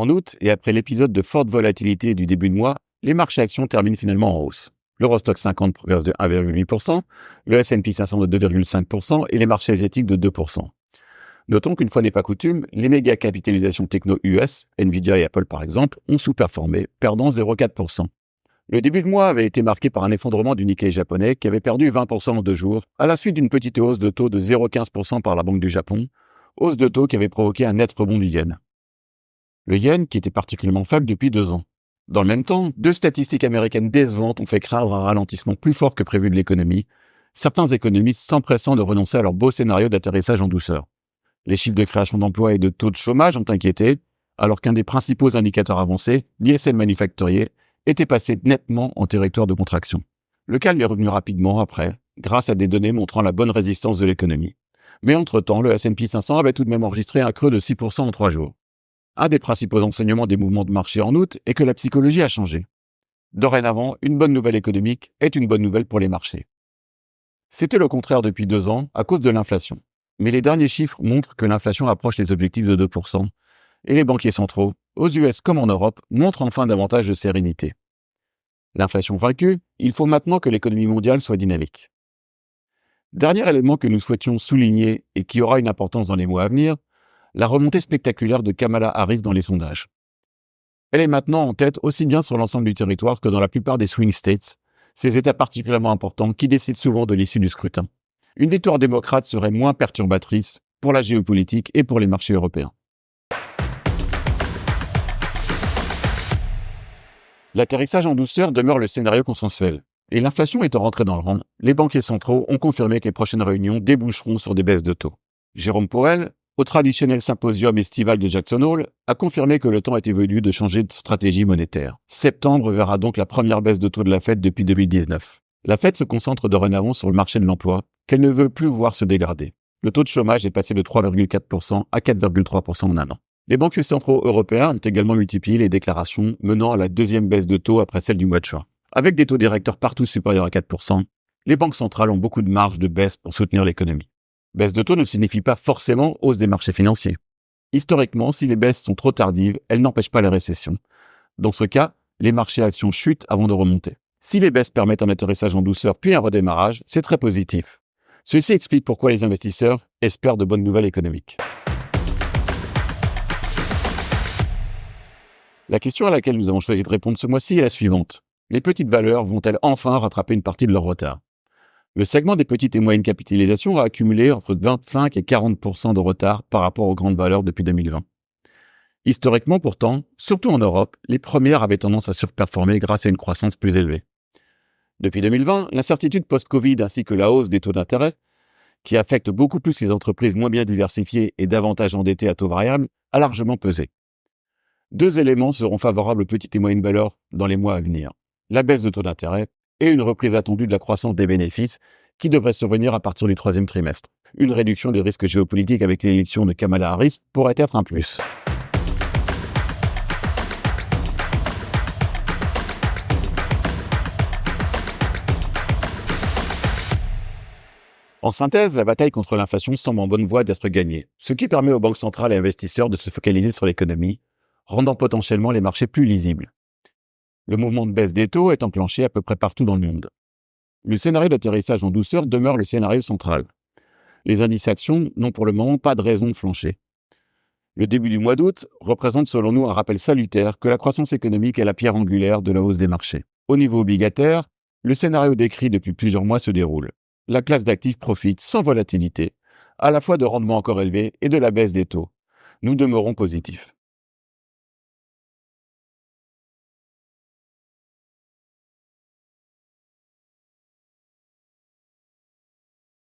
En août, et après l'épisode de forte volatilité du début de mois, les marchés actions terminent finalement en hausse. L'Eurostoxx 50 progresse de 1,8%, le S&P 500 de 2,5% et les marchés asiatiques de 2%. Notons qu'une fois n'est pas coutume, les méga capitalisations techno US, Nvidia et Apple par exemple, ont sous-performé, perdant 0,4%. Le début de mois avait été marqué par un effondrement du Nikkei japonais qui avait perdu 20% en 2 jours, à la suite d'une petite hausse de taux de 0,15% par la Banque du Japon, hausse de taux qui avait provoqué un net rebond du yen. Le yen qui était particulièrement faible depuis 2 ans. Dans le même temps, 2 statistiques américaines décevantes ont fait craindre un ralentissement plus fort que prévu de l'économie, certains économistes s'empressant de renoncer à leur beau scénario d'atterrissage en douceur. Les chiffres de création d'emplois et de taux de chômage ont inquiété, alors qu'un des principaux indicateurs avancés, l'ISM manufacturier, était passé nettement en territoire de contraction. Le calme est revenu rapidement après, grâce à des données montrant la bonne résistance de l'économie. Mais entre-temps, le S&P 500 avait tout de même enregistré un creux de 6% en 3 jours. Un des principaux enseignements des mouvements de marché en août est que la psychologie a changé. Dorénavant, une bonne nouvelle économique est une bonne nouvelle pour les marchés. C'était le contraire depuis 2 ans à cause de l'inflation. Mais les derniers chiffres montrent que l'inflation approche les objectifs de 2%, et les banquiers centraux, aux US comme en Europe, montrent enfin davantage de sérénité. L'inflation vaincue, il faut maintenant que l'économie mondiale soit dynamique. Dernier élément que nous souhaitions souligner et qui aura une importance dans les mois à venir, la remontée spectaculaire de Kamala Harris dans les sondages. Elle est maintenant en tête aussi bien sur l'ensemble du territoire que dans la plupart des swing states, ces États particulièrement importants qui décident souvent de l'issue du scrutin. Une victoire démocrate serait moins perturbatrice pour la géopolitique et pour les marchés européens. L'atterrissage en douceur demeure le scénario consensuel. Et l'inflation étant rentrée dans le rang, les banquiers centraux ont confirmé que les prochaines réunions déboucheront sur des baisses de taux. Jérôme Powell, au traditionnel symposium estival de Jackson Hole, a confirmé que le temps était venu de changer de stratégie monétaire. Septembre verra donc la première baisse de taux de la Fed depuis 2019. La Fed se concentre dorénavant sur le marché de l'emploi, qu'elle ne veut plus voir se dégrader. Le taux de chômage est passé de 3,4% à 4,3% en un an. Les banquiers centraux européens ont également multiplié les déclarations menant à la deuxième baisse de taux après celle du mois de juin. Avec des taux directeurs partout supérieurs à 4%, les banques centrales ont beaucoup de marge de baisse pour soutenir l'économie. Baisse de taux ne signifie pas forcément hausse des marchés financiers. Historiquement, si les baisses sont trop tardives, elles n'empêchent pas les récessions. Dans ce cas, les marchés actions chutent avant de remonter. Si les baisses permettent un atterrissage en douceur puis un redémarrage, c'est très positif. Ceci explique pourquoi les investisseurs espèrent de bonnes nouvelles économiques. La question à laquelle nous avons choisi de répondre ce mois-ci est la suivante. Les petites valeurs vont-elles enfin rattraper une partie de leur retard? Le segment des petites et moyennes capitalisations a accumulé entre 25 et 40% de retard par rapport aux grandes valeurs depuis 2020. Historiquement pourtant, surtout en Europe, les premières avaient tendance à surperformer grâce à une croissance plus élevée. Depuis 2020, l'incertitude post-Covid ainsi que la hausse des taux d'intérêt, qui affecte beaucoup plus les entreprises moins bien diversifiées et davantage endettées à taux variable, a largement pesé. 2 éléments seront favorables aux petites et moyennes valeurs dans les mois à venir. La baisse de taux d'intérêt et une reprise attendue de la croissance des bénéfices qui devrait survenir à partir du 3e trimestre. Une réduction des risques géopolitiques avec l'élection de Kamala Harris pourrait être un plus. En synthèse, la bataille contre l'inflation semble en bonne voie d'être gagnée, ce qui permet aux banques centrales et investisseurs de se focaliser sur l'économie, rendant potentiellement les marchés plus lisibles. Le mouvement de baisse des taux est enclenché à peu près partout dans le monde. Le scénario d'atterrissage en douceur demeure le scénario central. Les indices actions n'ont pour le moment pas de raison de flancher. Le début du mois d'août représente selon nous un rappel salutaire que la croissance économique est la pierre angulaire de la hausse des marchés. Au niveau obligataire, le scénario décrit depuis plusieurs mois se déroule. La classe d'actifs profite sans volatilité, à la fois de rendements encore élevés et de la baisse des taux. Nous demeurons positifs.